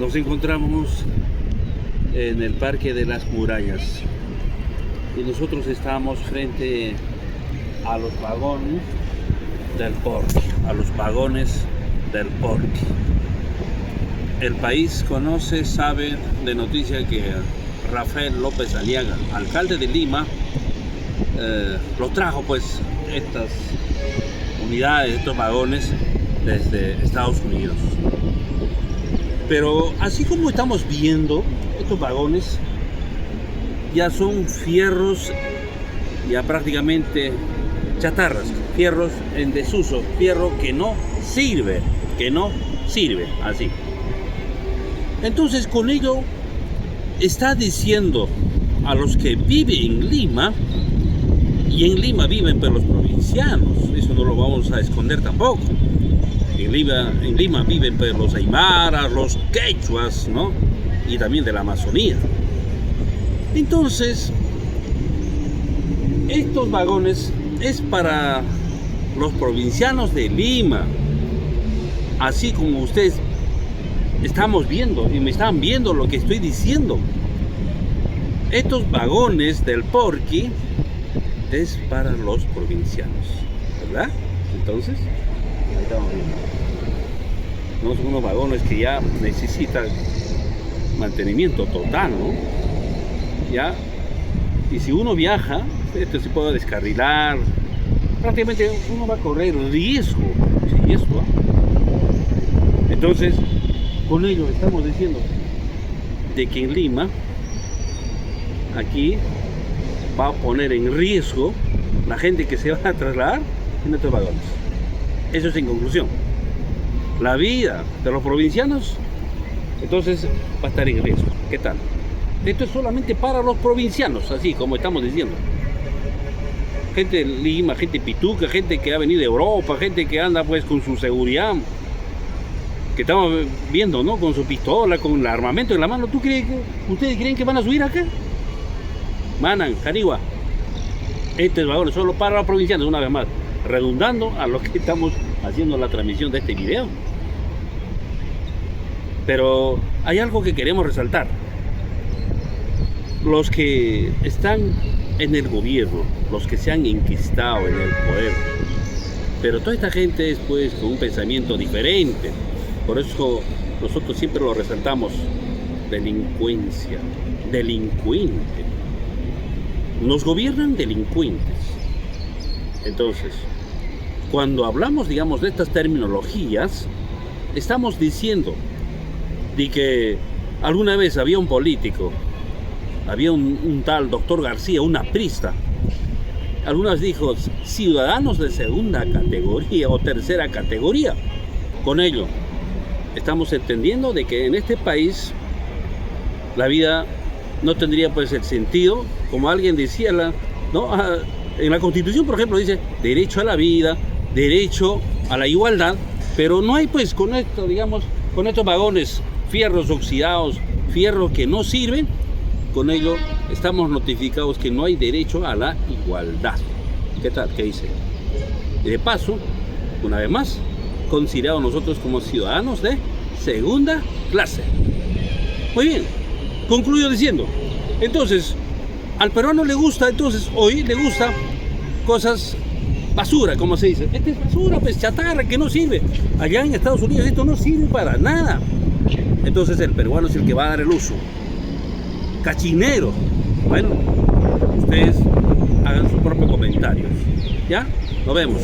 Nos encontramos en el Parque de las Murallas y nosotros estamos frente a los vagones del Porqui, El país conoce, sabe de noticia que Rafael López Aliaga, alcalde de Lima, lo trajo pues estas unidades, estos vagones desde Estados Unidos. Pero así como estamos viendo, estos vagones ya son fierros, ya prácticamente chatarras, fierros en desuso, fierro que no sirve, así. Entonces con ello está diciendo a los que viven en Lima, y en Lima viven pero los provincianos, eso no lo vamos a esconder tampoco. En Lima viven pues los aymaras, los quechuas, ¿no? Y también de la Amazonía. Entonces, estos vagones es para los provincianos de Lima, así como ustedes estamos viendo y me están viendo lo que estoy diciendo. Estos vagones del Porqui es para los provincianos, ¿verdad? Entonces, ahí estamos viendo. No son unos vagones que ya necesitan mantenimiento total, ¿no? Ya, y si uno viaja, esto se puede descarrilar, prácticamente uno va a correr riesgo, ¿sí? Entonces, con ello estamos diciendo de que en Lima, aquí va a poner en riesgo la gente que se va a trasladar en estos vagones. Eso es en conclusión. La vida de los provincianos, entonces, va a estar en riesgo. ¿Qué tal? Esto es solamente para los provincianos, así como estamos diciendo. Gente de Lima, gente pituca, gente que ha venido de Europa, gente que anda pues con su seguridad, que estamos viendo, ¿no? Con su pistola, con el armamento en la mano. ¿Ustedes creen que van a subir acá? Manan, Canigua. Este vagón es solo para los provincianos, una vez más, redundando a lo que estamos haciendo la transmisión de este video. Pero hay algo que queremos resaltar. Los que están en el gobierno, los que se han enquistado en el poder, pero toda esta gente es pues con un pensamiento diferente. Por eso nosotros siempre lo resaltamos: delincuencia, delincuente. Nos gobiernan delincuentes. Entonces, cuando hablamos, digamos, de estas terminologías, estamos diciendo de que alguna vez había un político, había un tal doctor García, un aprista. Algunas dijo ciudadanos de segunda categoría o tercera categoría. Con ello, estamos entendiendo de que en este país la vida no tendría pues el sentido, como alguien decía, ¿no? En la Constitución, por ejemplo, dice derecho a la vida, derecho a la igualdad, pero no hay pues con esto, digamos, con estos vagones, fierros oxidados, fierros que no sirven. Con ello estamos notificados que no hay derecho a la igualdad. ¿Qué tal? ¿Qué dice? De paso, una vez más, considerados nosotros como ciudadanos de segunda clase. Muy bien, concluyo diciendo, entonces, al peruano le gusta, entonces hoy le gusta cosas basura, como se dice. Esta es basura, pues chatarra, que no sirve. Allá en Estados Unidos esto no sirve para nada. Entonces el peruano es el que va a dar el uso. Cachinero. Bueno, ustedes hagan sus propios comentarios. ¿Ya? Nos vemos.